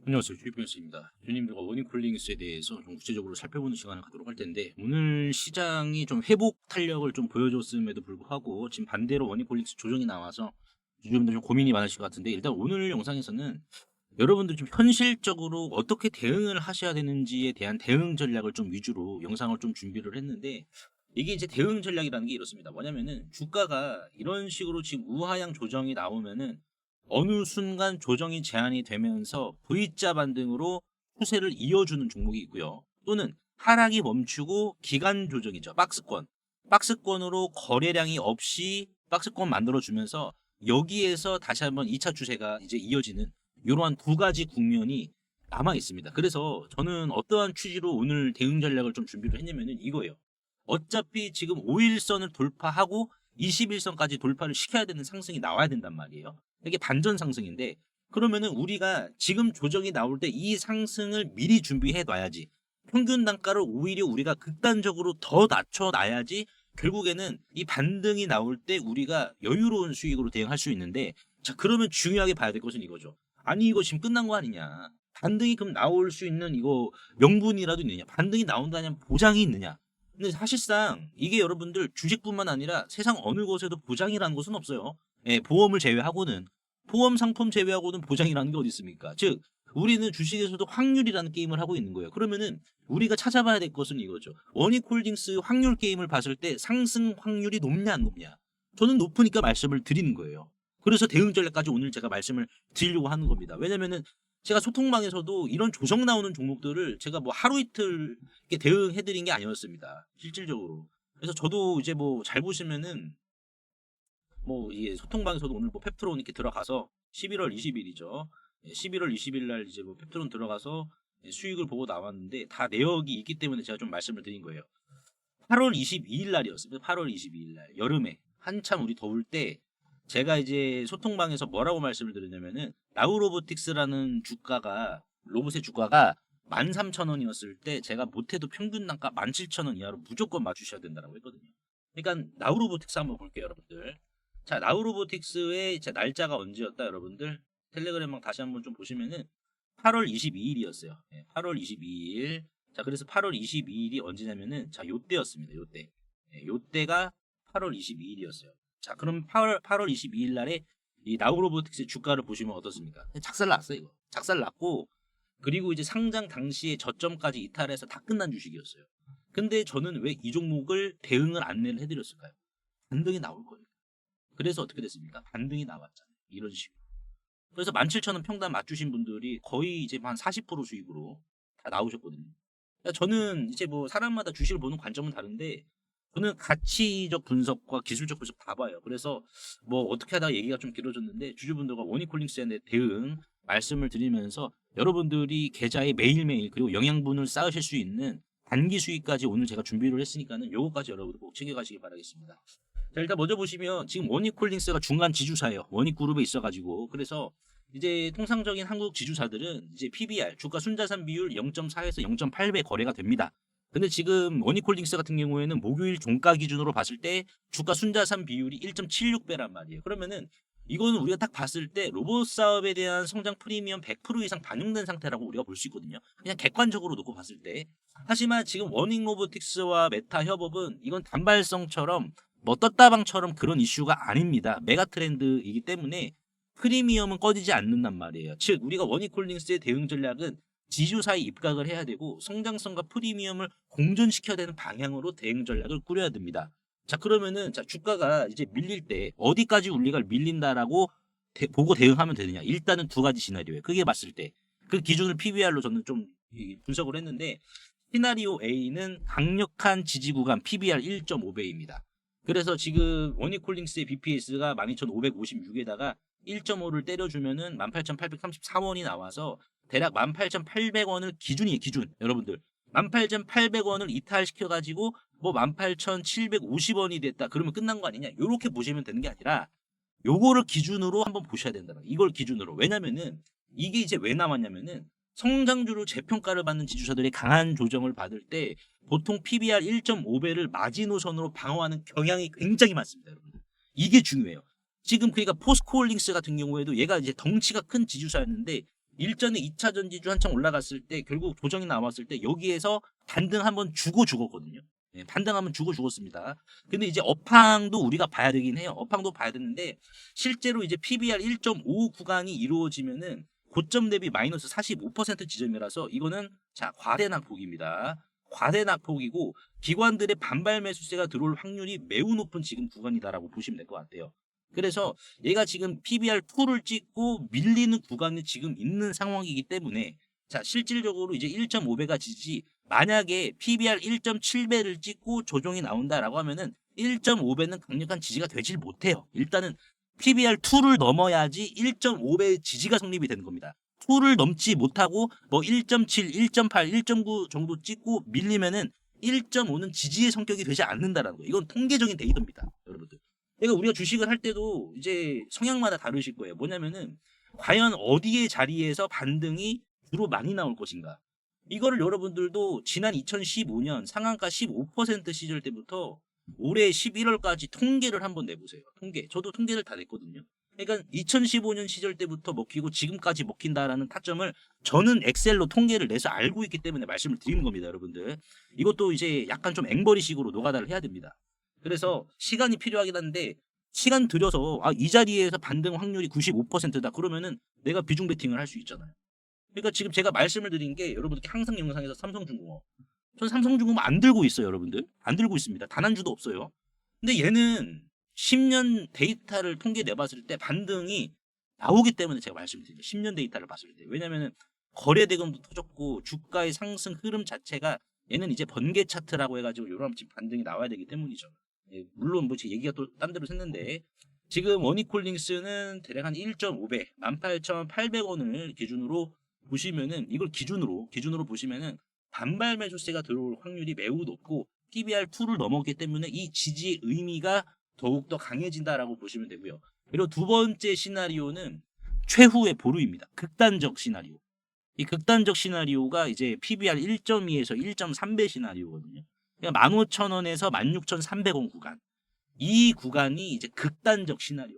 안녕하세요. 주식변호사입니다. 주님들과 워닝콜링스에 대해서 좀 구체적으로 살펴보는 시간을 갖도록 할 텐데, 오늘 시장이 좀 회복 탄력을 좀 보여줬음에도 불구하고 지금 반대로 워닝콜링스 조정이 나와서 주주분들 좀 고민이 많으실 것 같은데, 일단 오늘 영상에서는 여러분들 좀 현실적으로 어떻게 대응을 하셔야 되는지에 대한 대응 전략을 좀 위주로 영상을 좀 준비를 했는데, 이게 이제 대응 전략이라는 게 이렇습니다. 뭐냐면은 주가가 이런 식으로 지금 우하향 조정이 나오면은 어느 순간 조정이 제한이 되면서 V자 반등으로 추세를 이어주는 종목이 있고요. 또는 하락이 멈추고 기간 조정이죠. 박스권으로 거래량이 없이 박스권 만들어주면서 여기에서 다시 한번 2차 추세가 이제 이어지는 이러한 두 가지 국면이 남아 있습니다. 그래서 저는 어떠한 취지로 오늘 대응 전략을 좀 준비를 했냐면은 이거예요. 어차피 지금 5일선을 돌파하고 21선까지 돌파를 시켜야 되는 상승이 나와야 된단 말이에요. 이게 반전 상승인데, 그러면은 우리가 지금 조정이 나올 때 이 상승을 미리 준비해 놔야지. 평균 단가를 오히려 우리가 극단적으로 더 낮춰 놔야지 결국에는 이 반등이 나올 때 우리가 여유로운 수익으로 대응할 수 있는데, 자, 그러면 중요하게 봐야 될 것은 이거죠. 아니, 이거 지금 끝난 거 아니냐. 반등이 그럼 나올 수 있는 이거 명분이라도 있느냐. 반등이 나온다면 보장이 있느냐. 근데 사실상 이게 여러분들 주식뿐만 아니라 세상 어느 곳에도 보장이라는 것은 없어요. 예, 보험을 제외하고는, 보험 상품 제외하고는 보장이라는 게 어디 있습니까? 즉 우리는 주식에서도 확률이라는 게임을 하고 있는 거예요. 그러면은 우리가 찾아봐야 될 것은 이거죠. 원익홀딩스 확률 게임을 봤을 때 상승 확률이 높냐 안 높냐? 저는 높으니까 말씀을 드리는 거예요. 그래서 대응 전략까지 오늘 제가 말씀을 드리려고 하는 겁니다. 왜냐면은 제가 소통방에서도 이런 조정 나오는 종목들을 제가 뭐 하루 이틀 이렇게 대응해 드린 게 아니었습니다. 실질적으로. 그래서 저도 이제 뭐 잘 보시면은 뭐 이게 소통방에서도 오늘 뭐 펩트론 이렇게 들어가서 11월 20일이죠. 11월 20일 날 이제 뭐 펩트론 들어가서 수익을 보고 나왔는데 다 내역이 있기 때문에 제가 좀 말씀을 드린 거예요. 8월 22일 날이었습니다. 8월 22일 날 여름에 한참 우리 더울 때 제가 이제 소통방에서 뭐라고 말씀을 드렸냐면은 나우로보틱스라는 주가가, 로봇의 주가가 13,000원이었을 때 제가 못해도 평균 단가 17,000원 이하로 무조건 맞추셔야 된다고 했거든요. 그러니까 나우로보틱스 한번 볼게요, 여러분들. 자, 나우로보틱스의 날짜가 언제였다, 여러분들? 텔레그램방 다시 한번 좀 보시면은 8월 22일이었어요. 8월 22일. 자, 그래서 8월 22일이 언제냐면은 자, 요때였습니다. 요때. 요때가 8월 22일이었어요. 자, 그럼 8월 22일 날에 이 나우로보틱스 주가를 보시면 어떻습니까? 작살 났어요, 이거. 작살 났고, 그리고 이제 상장 당시에 저점까지 이탈해서 다 끝난 주식이었어요. 근데 저는 왜 이 종목을 대응을 안내를 해드렸을까요? 반등이 나올 거예요. 그래서 어떻게 됐습니까? 반등이 나왔잖아요. 이런 식으로. 그래서 17,000원 평단 맞추신 분들이 거의 이제 한 40% 수익으로 다 나오셨거든요. 그러니까 저는 이제 뭐 사람마다 주식을 보는 관점은 다른데, 저는 가치적 분석과 기술적 분석 다 봐요. 그래서 뭐 어떻게 하다가 얘기가 좀 길어졌는데, 주주분들과 원익홀딩스에 대해 대응 말씀을 드리면서 여러분들이 계좌에 매일매일 그리고 영양분을 쌓으실 수 있는 단기 수익까지 오늘 제가 준비를 했으니까는 요거까지 여러분들 꼭 챙겨가시기 바라겠습니다. 자, 일단 먼저 보시면 지금 원익홀딩스가 중간 지주사예요. 원익그룹에 있어가지고. 그래서 이제 통상적인 한국 지주사들은 이제 PBR, 주가 순자산 비율 0.4에서 0.8배 거래가 됩니다. 근데 지금 원익홀딩스 같은 경우에는 목요일 종가 기준으로 봤을 때 주가 순자산 비율이 1.76배란 말이에요. 그러면은 이거는 우리가 딱 봤을 때 로봇 사업에 대한 성장 프리미엄 100% 이상 반영된 상태라고 우리가 볼 수 있거든요. 그냥 객관적으로 놓고 봤을 때. 하지만 지금 워닝 로보틱스와 메타 협업은 이건 단발성처럼 뭐 떴다방처럼 그런 이슈가 아닙니다. 메가 트렌드이기 때문에 프리미엄은 꺼지지 않는단 말이에요. 즉 우리가 원익홀딩스의 대응 전략은 지주사에 입각을 해야 되고 성장성과 프리미엄을 공존시켜야 되는 방향으로 대응 전략을 꾸려야 됩니다. 자, 그러면은 자, 주가가 이제 밀릴 때 어디까지 우리가 밀린다라고 보고 대응하면 되느냐. 일단은 두 가지 시나리오예요. 크게 봤을 때 그 기준을 PBR로 저는 좀 분석을 했는데, 시나리오 A는 강력한 지지 구간 PBR 1.5배입니다. 그래서 지금 원익홀딩스의 BPS가 12,556에다가 1.5를 때려주면은 18,834원이 나와서 대략 18,800원을 기준이에요, 기준. 여러분들. 18,800원을 이탈시켜가지고 뭐 18,750원이 됐다. 그러면 끝난 거 아니냐? 요렇게 보시면 되는 게 아니라 요거를 기준으로 한번 보셔야 된다. 이걸 기준으로. 왜냐면은 이게 이제 왜 나왔냐면은 성장주로 재평가를 받는 지주사들이 강한 조정을 받을 때 보통 PBR 1.5배를 마지노선으로 방어하는 경향이 굉장히 많습니다, 여러분들. 이게 중요해요. 지금 그러니까 포스코홀딩스 같은 경우에도 얘가 이제 덩치가 큰 지주사였는데 일전에 2차 전지주 한창 올라갔을 때 결국 조정이 나왔을 때 여기에서 반등 한번 주고 죽었거든요. 예, 반등 한번 주고 죽었습니다. 근데 이제 업황도 우리가 봐야 되긴 해요. 업황도 봐야 되는데 실제로 이제 PBR 1.5 구간이 이루어지면은 고점 대비 마이너스 45% 지점이라서 이거는 자 과대 낙폭입니다. 과대 낙폭이고 기관들의 반발 매수세가 들어올 확률이 매우 높은 지금 구간이다라고 보시면 될 것 같아요. 그래서 얘가 지금 PBR2를 찍고 밀리는 구간이 지금 있는 상황이기 때문에 자 실질적으로 이제 1.5배가 지지 만약에 PBR 1.7배를 찍고 조정이 나온다라고 하면은 1.5배는 강력한 지지가 되질 못해요. 일단은 PBR2를 넘어야지 1.5배 지지가 성립이 되는 겁니다. 2를 넘지 못하고 뭐 1.7, 1.8, 1.9 정도 찍고 밀리면은 1.5는 지지의 성격이 되지 않는다라는 거예요. 이건 통계적인 데이터입니다, 여러분들. 그러니까 우리가 주식을 할 때도 이제 성향마다 다르실 거예요. 뭐냐면은 과연 어디의 자리에서 반등이 주로 많이 나올 것인가. 이거를 여러분들도 지난 2015년 상한가 15% 시절 때부터 올해 11월까지 통계를 한번 내보세요. 통계. 저도 통계를 다 냈거든요. 그러니까 2015년 시절 때부터 먹히고 지금까지 먹힌다라는 타점을 저는 엑셀로 통계를 내서 알고 있기 때문에 말씀을 드리는 겁니다, 여러분들. 이것도 이제 약간 좀 앵벌이식으로 노가다를 해야 됩니다. 그래서 시간이 필요하긴 한데 시간 들여서 이 자리에서 반등 확률이 95%다 그러면은 내가 비중 베팅을 할 수 있잖아요. 그러니까 지금 제가 말씀을 드린 게 여러분들께 항상 영상에서 삼성중공업 전 삼성중공업 안 들고 있어요, 여러분들. 안 들고 있습니다. 단 한 주도 없어요. 근데 얘는 10년 데이터를 통계 내봤을 때 반등이 나오기 때문에 제가 말씀드립니다. 10년 데이터를 봤을 때. 왜냐면은 거래 대금도 터졌고 주가의 상승 흐름 자체가 얘는 이제 번개 차트라고 해가지고 이런 지금 반등이 나와야 되기 때문이죠. 예, 물론 뭐 제 얘기가 또 딴 데로 샜는데 지금 원익홀딩스는 대략 한 1.5배 18,800원을 기준으로 보시면은 이걸 기준으로 보시면은 반발 매수세가 들어올 확률이 매우 높고 PBR2를 넘었기 때문에 이 지지의 의미가 더욱더 강해진다라고 보시면 되고요. 그리고 두 번째 시나리오는 최후의 보루입니다. 극단적 시나리오. 이 극단적 시나리오가 이제 PBR 1.2에서 1.3배 시나리오거든요. 그러니까 15,000원에서 16,300원 구간. 이 구간이 이제 극단적 시나리오.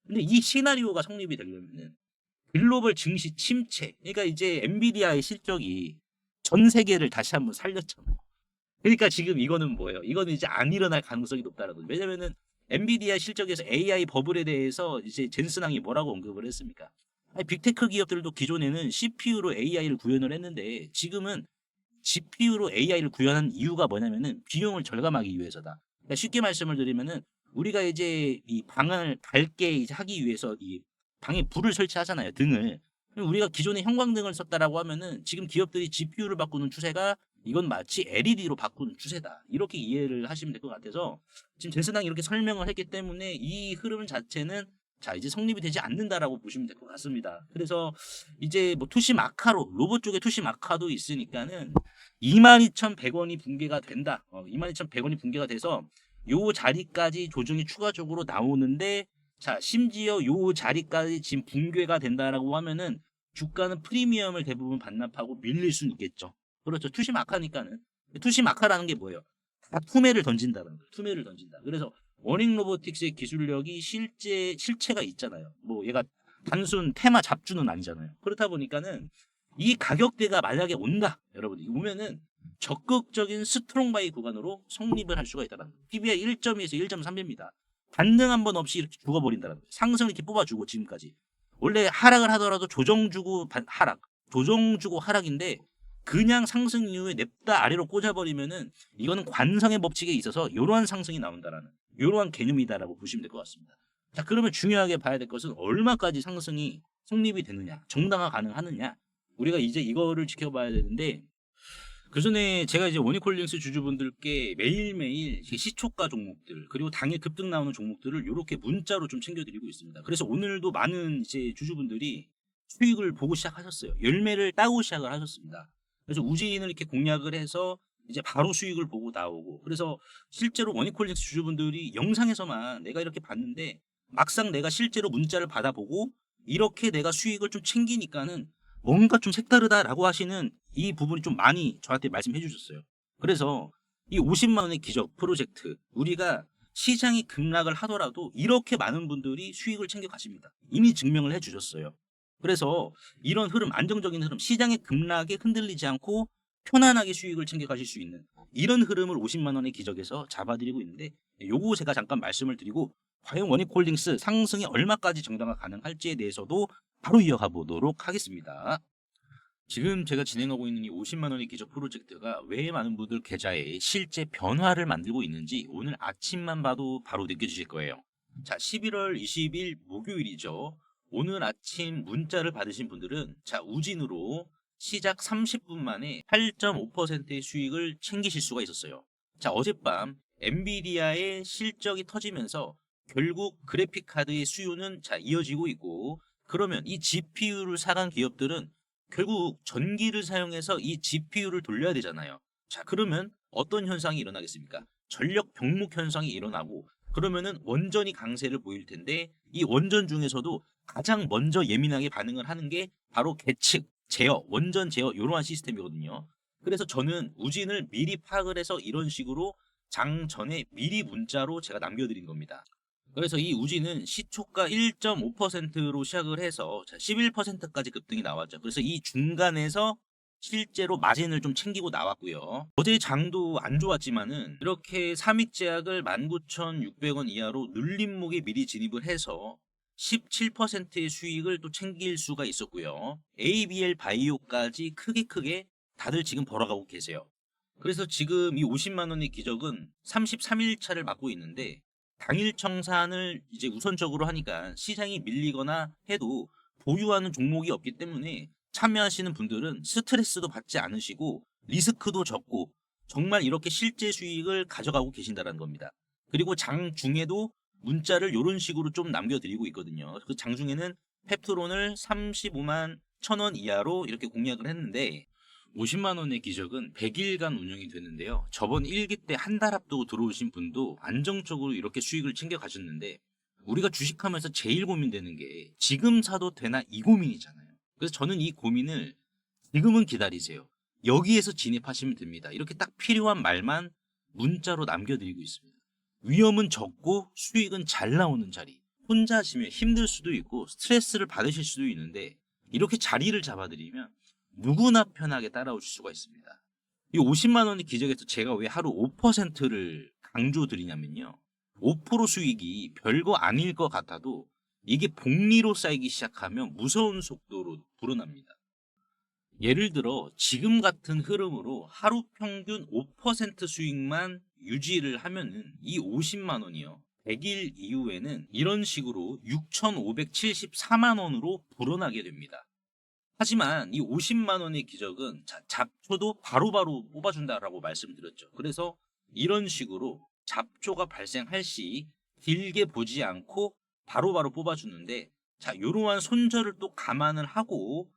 근데 이 시나리오가 성립이 되려면은 글로벌 증시 침체. 그러니까 이제 엔비디아의 실적이 전 세계를 다시 한번 살렸잖아요. 그러니까 지금 이거는 뭐예요? 이거는 이제 안 일어날 가능성이 높다는 거죠. 왜냐면은 엔비디아 실적에서 AI 버블에 대해서 이제 젠슨왕이 뭐라고 언급을 했습니까? 아니, 빅테크 기업들도 기존에는 CPU로 AI를 구현을 했는데 지금은 GPU로 AI를 구현한 이유가 뭐냐면은 비용을 절감하기 위해서다. 그러니까 쉽게 말씀을 드리면은 우리가 이제 이 방을 밝게 이제 하기 위해서 이 방에 불을 설치하잖아요. 등을. 우리가 기존에 형광등을 썼다라고 하면은 지금 기업들이 GPU를 바꾸는 추세가 이건 마치 LED로 바꾸는 추세다. 이렇게 이해를 하시면 될 것 같아서 지금 젠슨당이 이렇게 설명을 했기 때문에 이 흐름 자체는 자 이제 성립이 되지 않는다라고 보시면 될 것 같습니다. 그래서 이제 뭐 투시 마카로 로봇 쪽에 투시 마카도 있으니까는 22,100원이 붕괴가 된다. 22,100원이 붕괴가 돼서 요 자리까지 조정이 추가적으로 나오는데 자 심지어 요 자리까지 지금 붕괴가 된다라고 하면은 주가는 프리미엄을 대부분 반납하고 밀릴 수는 있겠죠. 그렇죠. 투시 마카니까는 투시 마카라는 게 뭐예요? 다 투매를 던진다는 거예요. 투매를 던진다. 그래서 워닝 로보틱스의 기술력이 실체가 있잖아요. 뭐 얘가 단순 테마 잡주는 아니잖아요. 그렇다 보니까는 이 가격대가 만약에 온다, 여러분 오면은 적극적인 스트롱 바이 구간으로 성립을 할 수가 있다는 거예요. PBR 1.2에서 1.3배입니다. 반등 한 번 없이 이렇게 죽어버린다는 거예요. 상승을 이렇게 뽑아주고 지금까지. 원래 하락을 하더라도 조정 주고 하락, 조정 주고 하락인데 그냥 상승 이후에 냅다 아래로 꽂아버리면은 이거는 관성의 법칙에 있어서 이러한 상승이 나온다라는 이러한 개념이다라고 보시면 될 것 같습니다. 자 그러면 중요하게 봐야 될 것은 얼마까지 상승이 성립이 되느냐, 정당화 가능하느냐. 우리가 이제 이거를 지켜봐야 되는데 그 전에 제가 이제 원익홀딩스 주주분들께 매일매일 시초가 종목들 그리고 당일 급등 나오는 종목들을 이렇게 문자로 좀 챙겨드리고 있습니다. 그래서 오늘도 많은 이제 주주분들이 수익을 보고 시작하셨어요. 열매를 따고 시작을 하셨습니다. 그래서 우진을 이렇게 공략을 해서 이제 바로 수익을 보고 나오고 그래서 실제로 원익홀딩스 주주분들이 영상에서만 내가 이렇게 봤는데 막상 내가 실제로 문자를 받아보고 이렇게 내가 수익을 좀 챙기니까는 뭔가 좀 색다르다라고 하시는 이 부분이 좀 많이 저한테 말씀해 주셨어요. 그래서 이 50만 원의 기적 프로젝트 우리가 시장이 급락을 하더라도 이렇게 많은 분들이 수익을 챙겨 가십니다. 이미 증명을 해 주셨어요. 그래서 이런 흐름, 안정적인 흐름, 시장의 급락에 흔들리지 않고 편안하게 수익을 챙겨가실 수 있는 이런 흐름을 50만 원의 기적에서 잡아드리고 있는데, 요거 제가 잠깐 말씀을 드리고 과연 원익홀딩스 상승이 얼마까지 정당화 가능할지에 대해서도 바로 이어가 보도록 하겠습니다. 지금 제가 진행하고 있는 이 50만 원의 기적 프로젝트가 왜 많은 분들 계좌에 실제 변화를 만들고 있는지 오늘 아침만 봐도 바로 느껴지실 거예요. 자, 11월 20일 목요일이죠. 오늘 아침 문자를 받으신 분들은 자, 우진으로 시작 30분 만에 8.5%의 수익을 챙기실 수가 있었어요. 자, 어젯밤 엔비디아의 실적이 터지면서 결국 그래픽카드의 수요는 자, 이어지고 있고, 그러면 이 GPU를 사간 기업들은 결국 전기를 사용해서 이 GPU를 돌려야 되잖아요. 자, 그러면 어떤 현상이 일어나겠습니까? 전력 병목 현상이 일어나고, 그러면은 원전이 강세를 보일 텐데, 이 원전 중에서도 가장 먼저 예민하게 반응을 하는 게 바로 계측, 제어, 원전 제어 이러한 시스템이거든요. 그래서 저는 우진을 미리 파악을 해서 이런 식으로 장 전에 미리 문자로 제가 남겨드린 겁니다. 그래서 이 우진은 시초가 1.5%로 시작을 해서 11%까지 급등이 나왔죠. 그래서 이 중간에서 실제로 마진을 좀 챙기고 나왔고요. 어제 장도 안 좋았지만은 이렇게 삼익제약을 19,600원 이하로 눌림목에 미리 진입을 해서 17%의 수익을 또 챙길 수가 있었고요. ABL 바이오까지 크게 다들 지금 벌어가고 계세요. 그래서 지금 이 50만 원의 기적은 33일 차를 맞고 있는데, 당일 청산을 이제 우선적으로 하니까 시장이 밀리거나 해도 보유하는 종목이 없기 때문에 참여하시는 분들은 스트레스도 받지 않으시고 리스크도 적고 정말 이렇게 실제 수익을 가져가고 계신다는 겁니다. 그리고 장 중에도 문자를 이런 식으로 좀 남겨드리고 있거든요. 그 장 중에는 펩트론을 35만 1,000원 이하로 이렇게 공략을 했는데, 50만 원의 기적은 100일간 운영이 되는데요. 저번 1기 때 한 달 앞두고 들어오신 분도 안정적으로 이렇게 수익을 챙겨 가셨는데, 우리가 주식하면서 제일 고민되는 게 지금 사도 되나 이 고민이잖아요. 그래서 저는 이 고민을 지금은 기다리세요, 여기에서 진입하시면 됩니다, 이렇게 딱 필요한 말만 문자로 남겨드리고 있습니다. 위험은 적고 수익은 잘 나오는 자리. 혼자 하시면 힘들 수도 있고 스트레스를 받으실 수도 있는데, 이렇게 자리를 잡아드리면 누구나 편하게 따라오실 수가 있습니다. 이 50만 원의 기적에서 제가 왜 하루 5%를 강조드리냐면요, 5% 수익이 별거 아닐 것 같아도 이게 복리로 쌓이기 시작하면 무서운 속도로 불어납니다. 예를 들어 지금 같은 흐름으로 하루 평균 5% 수익만 유지를 하면은 이 50만 원이요, 100일 이후에는 이런 식으로 6,574만 원으로 불어나게 됩니다. 하지만 이 50만 원의 기적은 잡초도 바로바로 뽑아준다라고 말씀드렸죠. 그래서 이런 식으로 잡초가 발생할 시 길게 보지 않고 바로바로 뽑아주는데, 자, 이러한 손절을 또 감안을 하고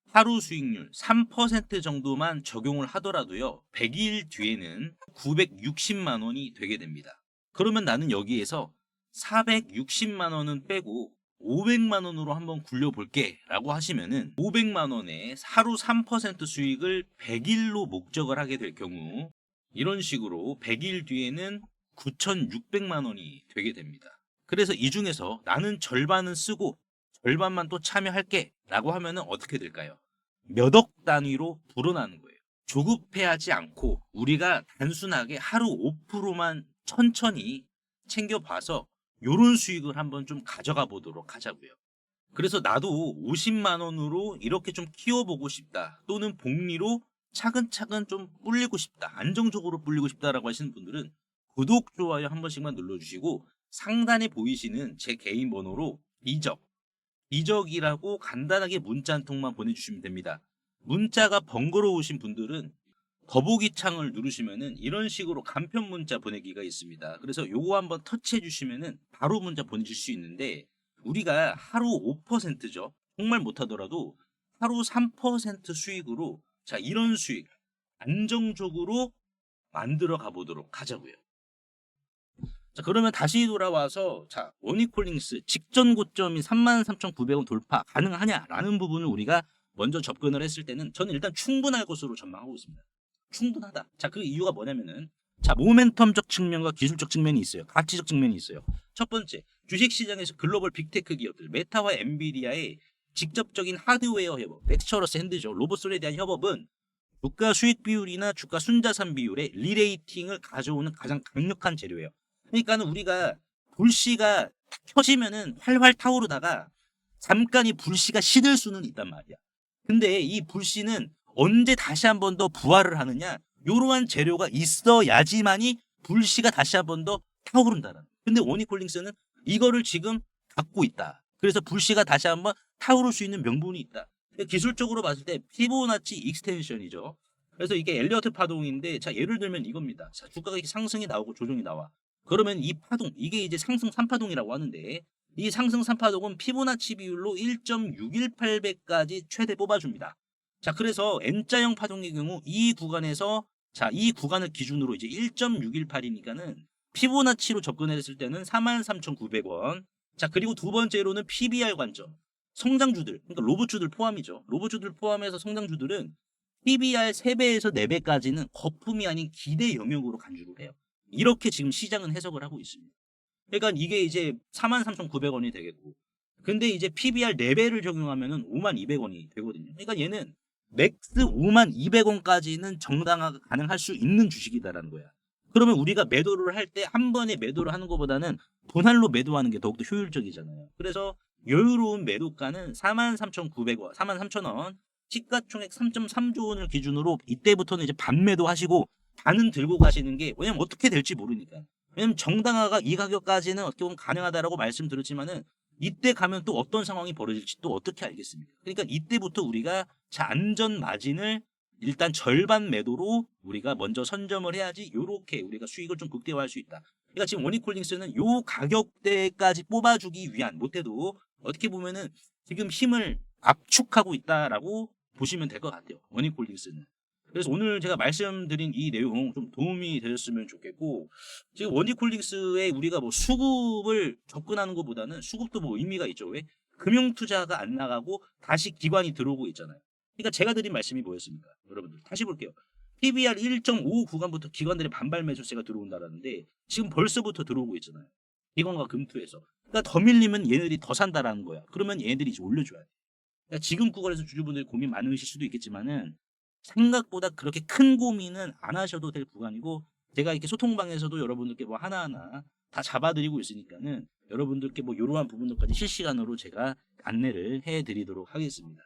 하루 수익률 3% 정도만 적용을 하더라도요, 100일 뒤에는 960만 원이 되게 됩니다. 그러면 나는 여기에서 460만 원은 빼고 500만 원으로 한번 굴려볼게 라고 하시면은 500만 원에 하루 3% 수익을 100일로 목적을 하게 될 경우, 이런 식으로 100일 뒤에는 9,600만 원이 되게 됩니다. 그래서 이 중에서 나는 절반은 쓰고 절반만 또 참여할게 라고 하면은 어떻게 될까요? 몇 억 단위로 불어나는 거예요. 조급해하지 않고 우리가 단순하게 하루 5%만 천천히 챙겨봐서 요런 수익을 한번 좀 가져가 보도록 하자고요. 그래서 나도 50만 원으로 이렇게 좀 키워보고 싶다, 또는 복리로 차근차근 좀 불리고 싶다, 안정적으로 불리고 싶다라고 하시는 분들은 구독, 좋아요 한 번씩만 눌러주시고 상단에 보이시는 제 개인 번호로 이적이라고 간단하게 문자 한 통만 보내주시면 됩니다. 문자가 번거로우신 분들은 더보기 창을 누르시면은 이런 식으로 간편 문자 보내기가 있습니다. 그래서 요거 한번 터치해 주시면은 바로 문자 보내실 수 있는데, 우리가 하루 5%죠. 정말 못하더라도 하루 3% 수익으로 자, 이런 수익 안정적으로 만들어 가보도록 하자고요. 자, 그러면 다시 돌아와서 자, 원익홀딩스 직전 고점인 33,900원 돌파 가능하냐라는 부분을 우리가 먼저 접근을 했을 때는 저는 일단 충분할 것으로 전망하고 있습니다. 충분하다. 자, 그 이유가 뭐냐면은, 자, 모멘텀적 측면과 기술적 측면이 있어요. 가치적 측면이 있어요. 첫 번째, 주식시장에서 글로벌 빅테크 기업들 메타와 엔비디아의 직접적인 하드웨어 협업, 렉처러스 핸드죠. 로봇솔에 대한 협업은 주가 수익 비율이나 주가 순자산 비율의 리레이팅을 가져오는 가장 강력한 재료예요. 그러니까는 우리가 불씨가 탁 켜지면은 활활 타오르다가 잠깐 이 불씨가 시들 수는 있단 말이야. 근데 이 불씨는 언제 다시 한 번 더 부활을 하느냐? 이러한 재료가 있어야지만이 불씨가 다시 한 번 더 타오른다는. 근데 원익홀딩스는 이거를 지금 갖고 있다. 그래서 불씨가 다시 한번 타오를 수 있는 명분이 있다. 기술적으로 봤을 때 피보나치 익스텐션이죠. 그래서 이게 엘리어트 파동인데, 자 예를 들면 이겁니다. 자 주가가 이렇게 상승이 나오고 조정이 나와. 그러면 이 파동, 이게 이제 상승 3파동이라고 하는데, 이 상승 3파동은 피보나치 비율로 1.618배까지 최대 뽑아줍니다. 자 그래서 N자형 파동의 경우 이 구간에서, 자 이 구간을 기준으로 이제 1.618이니까는 피보나치로 접근했을 때는 43,900원. 자 그리고 두 번째로는 PBR 관점. 성장주들, 그러니까 로봇주들 포함이죠. 로봇주들 포함해서 성장주들은 PBR 3배에서 4배까지는 거품이 아닌 기대 영역으로 간주를 해요. 이렇게 지금 시장은 해석을 하고 있습니다. 그러니까 이게 이제 43,900원이 되겠고, 근데 이제 PBR 4배를 적용하면은 52,200원이 되거든요. 그러니까 얘는 맥스 52,200원까지는 정당화가 가능할 수 있는 주식이다라는 거야. 그러면 우리가 매도를 할 때 한 번에 매도를 하는 것보다는 분할로 매도하는 게 더욱더 효율적이잖아요. 그래서 여유로운 매도가는 43,900원, 43,000원, 시가총액 3.3조 원을 기준으로 이때부터는 이제 반매도 하시고 반은 들고 가시는 게, 왜냐면 어떻게 될지 모르니까. 왜냐면 정당화가 이 가격까지는 어떻게 보면 가능하다라고 말씀드렸지만은 이때 가면 또 어떤 상황이 벌어질지 또 어떻게 알겠습니까? 그러니까 이때부터 우리가 자 안전 마진을 일단 절반 매도로 우리가 먼저 선점을 해야지 요렇게 우리가 수익을 좀 극대화할 수 있다. 그러니까 지금 원익홀딩스는 요 가격대까지 뽑아주기 위한, 못해도 어떻게 보면은 지금 힘을 압축하고 있다라고 보시면 될 것 같아요. 원익홀딩스는. 그래서 오늘 제가 말씀드린 이 내용 좀 도움이 되셨으면 좋겠고, 지금 원익홀딩스에 우리가 뭐 수급을 접근하는 것보다는, 수급도 뭐 의미가 있죠. 왜? 금융투자가 안 나가고 다시 기관이 들어오고 있잖아요. 그러니까 제가 드린 말씀이 뭐였습니까? 여러분들 다시 볼게요. PBR 1.5 구간부터 기관들의 반발 매수세가 들어온다라는데 지금 벌써부터 들어오고 있잖아요. 기관과 금투에서. 그러니까 더 밀리면 얘네들이 더 산다라는 거야. 그러면 얘네들이 이제 올려줘야 돼. 그러니까 지금 구간에서 주주분들이 고민 많으실 수도 있겠지만은 생각보다 그렇게 큰 고민은 안 하셔도 될 구간이고, 제가 이렇게 소통방에서도 여러분들께 뭐 하나하나 다 잡아드리고 있으니까는 여러분들께 뭐 이러한 부분들까지 실시간으로 제가 안내를 해드리도록 하겠습니다.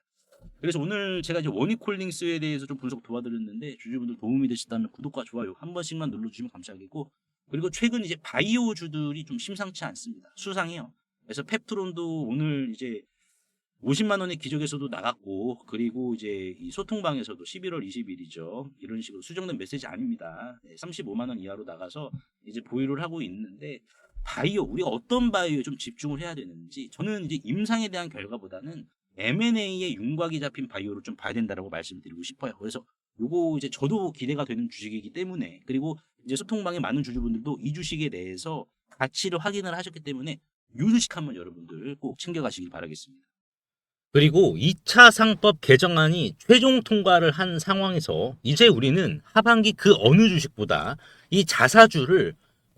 그래서 오늘 제가 이제 원익홀딩스에 대해서 좀 분석 도와드렸는데, 주주분들 도움이 되셨다면 구독과 좋아요 한 번씩만 눌러주시면 감사하겠고, 그리고 최근 이제 바이오주들이 좀 심상치 않습니다. 수상해요. 그래서 펩트론도 오늘 이제 50만 원의 기적에서도 나갔고, 그리고 이제 이 소통방에서도 11월 20일이죠. 이런 식으로 수정된 메시지 아닙니다. 35만 원 이하로 나가서 이제 보유를 하고 있는데, 바이오, 우리가 어떤 바이오에 좀 집중을 해야 되는지, 저는 이제 임상에 대한 결과보다는 M&A에 윤곽이 잡힌 바이오를 좀 봐야 된다라고 말씀드리고 싶어요. 그래서 요거 이제 저도 기대가 되는 주식이기 때문에, 그리고 이제 소통방에 많은 주주분들도 이 주식에 대해서 가치를 확인을 하셨기 때문에 이 주식 한번 여러분들 꼭 챙겨가시길 바라겠습니다. 그리고 2차 상법 개정안이 최종 통과를 한 상황에서 이제 우리는 하반기 그 어느 주식보다 이 자사주를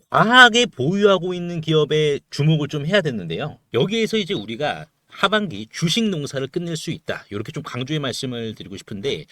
과하게 보유하고 있는 기업에 주목을 좀 해야 되는데요. 여기에서 이제 우리가 하반기 주식 농사를 끝낼 수 있다, 이렇게 좀 강조의 말씀을 드리고 싶은데,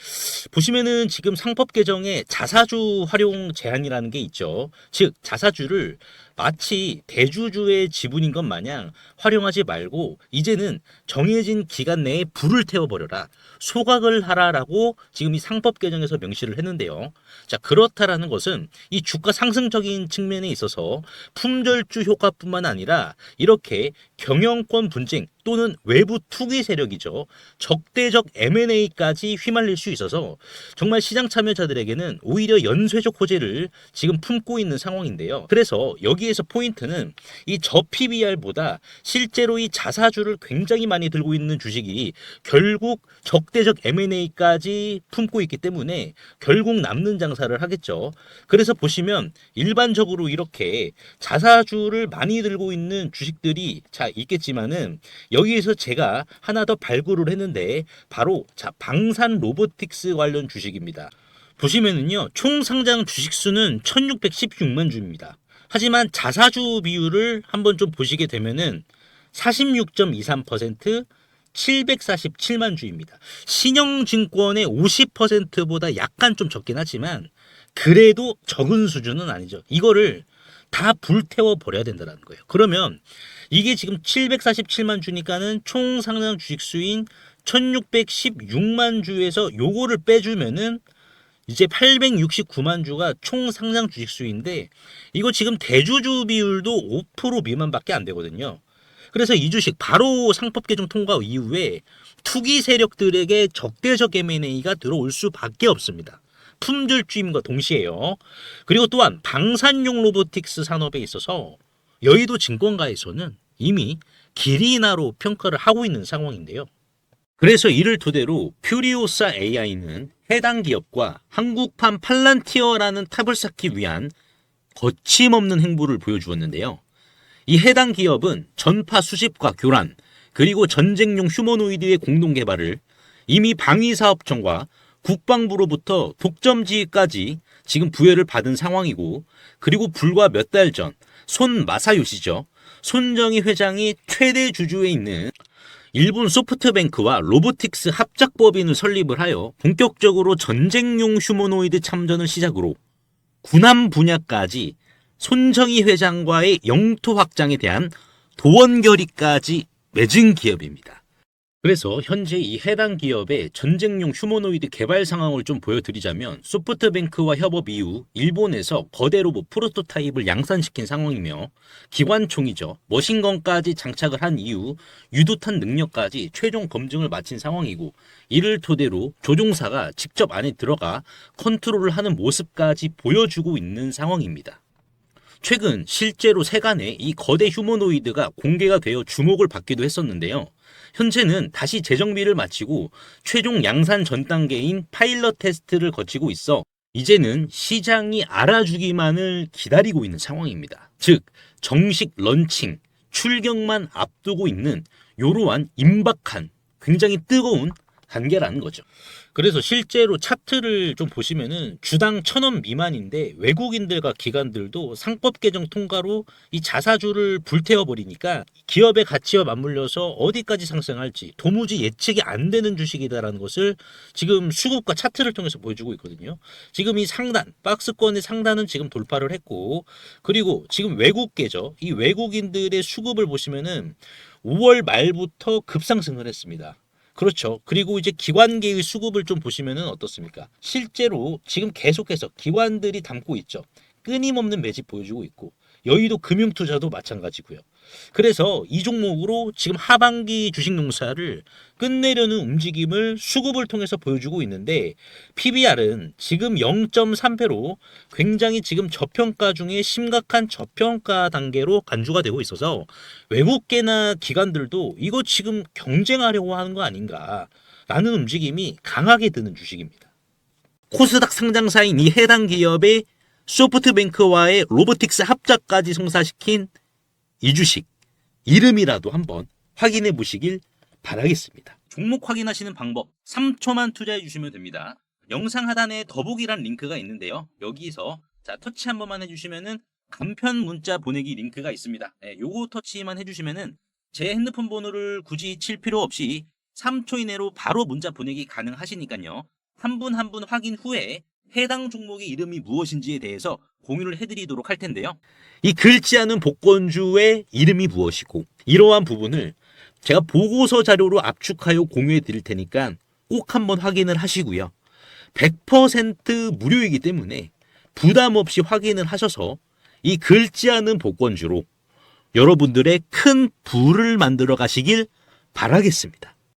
보시면은 지금 상법 개정에 자사주 활용 제한이라는 게 있죠. 즉 자사주를 마치 대주주의 지분인 것 마냥 활용하지 말고 이제는 정해진 기간 내에 불을 태워버려라, 소각을 하라라고 지금 이 상법 개정에서 명시를 했는데요. 자, 그렇다라는 것은 이 주가 상승적인 측면에 있어서 품절주 효과뿐만 아니라 이렇게 경영권 분쟁 또는 외부 투기 세력이죠, 적대적 M&A까지 휘말릴 수 있어서 정말 시장 참여자들에게는 오히려 연쇄적 호재를 지금 품고 있는 상황인데요. 그래서 여기에서 포인트는 이 저 PBR보다 실제로 이 자사주를 굉장히 많이 들고 있는 주식이 결국 적대적 M&A까지 품고 있기 때문에 결국 남는 장사를 하겠죠. 그래서 보시면 일반적으로 이렇게 자사주를 많이 들고 있는 주식들이 자 있겠지만은, 여기에서 제가 하나 더 발굴을 했는데 바로 자 방산 로보틱스 관련 주식입니다. 보시면은요, 총 상장 주식 수는 1616만 주입니다. 하지만 자사주 비율을 한번 좀 보시게 되면은 46.23%, 747만 주입니다. 신영증권의 50%보다 약간 좀 적긴 하지만 그래도 적은 수준은 아니죠. 이거를 다 불태워 버려야 된다는 거예요. 그러면 이게 지금 747만 주니까는 총 상장 주식 수인 1616만 주에서 요거를 빼주면은 이제 869만 주가 총 상장 주식 수인데 이거 지금 대주주 비율도 5% 미만밖에 안 되거든요. 그래서 이 주식 바로 상법 개정 통과 이후에 투기 세력들에게 적대적 M&A가 들어올 수밖에 없습니다. 품절주임과 동시에요. 그리고 또한 방산용 로보틱스 산업에 있어서 여의도 증권가에서는 이미 기리나로 평가를 하고 있는 상황인데요. 그래서 이를 토대로 퓨리오사 AI는 해당 기업과 한국판 팔란티어라는 탑을 쌓기 위한 거침없는 행보를 보여주었는데요. 이 해당 기업은 전파 수집과 교란, 그리고 전쟁용 휴머노이드의 공동 개발을 이미 방위사업청과 국방부로부터 독점지휘까지 지금 부여를 받은 상황이고, 그리고 불과 몇 달 전 손 마사요시죠. 손정희 회장이 최대 주주에 있는 일본 소프트뱅크와 로보틱스 합작법인을 설립을 하여 본격적으로 전쟁용 휴머노이드 참전을 시작으로 군함 분야까지 손정희 회장과의 영토 확장에 대한 도원 결의까지 맺은 기업입니다. 그래서 현재 이 해당 기업의 전쟁용 휴머노이드 개발 상황을 좀 보여드리자면 소프트뱅크와 협업 이후 일본에서 거대 로봇 프로토타입을 양산시킨 상황이며 기관총이죠. 머신건까지 장착을 한 이후 유도탄 능력까지 최종 검증을 마친 상황이고, 이를 토대로 조종사가 직접 안에 들어가 컨트롤을 하는 모습까지 보여주고 있는 상황입니다. 최근 실제로 세간에 이 거대 휴머노이드가 공개가 되어 주목을 받기도 했었는데요. 현재는 다시 재정비를 마치고 최종 양산 전 단계인 파일럿 테스트를 거치고 있어 이제는 시장이 알아주기만을 기다리고 있는 상황입니다. 즉 정식 런칭, 출격만 앞두고 있는 이러한 임박한 굉장히 뜨거운 단계라는 거죠. 그래서 실제로 차트를 좀 보시면은 주당 1,000원 미만인데 외국인들과 기관들도 상법 개정 통과로 이 자사주를 불태워 버리니까 기업의 가치와 맞물려서 어디까지 상승할지 도무지 예측이 안 되는 주식이다라는 것을 지금 수급과 차트를 통해서 보여주고 있거든요. 지금 이 상단, 박스권의 상단은 지금 돌파를 했고, 그리고 지금 외국계죠. 이 외국인들의 수급을 보시면은 5월 말부터 급상승을 했습니다. 그렇죠. 그리고 이제 기관계의 수급을 좀 보시면은 어떻습니까? 실제로 지금 계속해서 기관들이 담고 있죠. 끊임없는 매집 보여주고 있고, 여의도 금융투자도 마찬가지고요. 그래서 이 종목으로 지금 하반기 주식농사를 끝내려는 움직임을 수급을 통해서 보여주고 있는데, PBR은 지금 0.3배로 굉장히 지금 저평가 중에 심각한 저평가 단계로 간주가 되고 있어서 외국계나 기관들도 이거 지금 경쟁하려고 하는 거 아닌가라는 움직임이 강하게 드는 주식입니다. 코스닥 상장사인 이 해당 기업의 소프트뱅크와의 로보틱스 합작까지 성사시킨 이 주식 이름이라도 한번 확인해 보시길 바라겠습니다. 종목 확인하시는 방법 3초만 투자해 주시면 됩니다. 영상 하단에 더보기란 링크가 있는데요. 여기서 터치 한 번만 해주시면은 간편 문자 보내기 링크가 있습니다. 요거 터치만 해주시면은 제 핸드폰 번호를 굳이 칠 필요 없이 3초 이내로 바로 문자 보내기 가능하시니까요. 한 분 한 분 확인 후에 해당 종목의 이름이 무엇인지에 대해서 공유를 해드리도록 할 텐데요. 이 긁지 않은 복권주의 이름이 무엇이고, 이러한 부분을 제가 보고서 자료로 압축하여 공유해 드릴 테니까 꼭 한번 확인을 하시고요. 100% 무료이기 때문에 부담 없이 확인을 하셔서 이 긁지 않은 복권주로 여러분들의 큰 부를 만들어 가시길 바라겠습니다.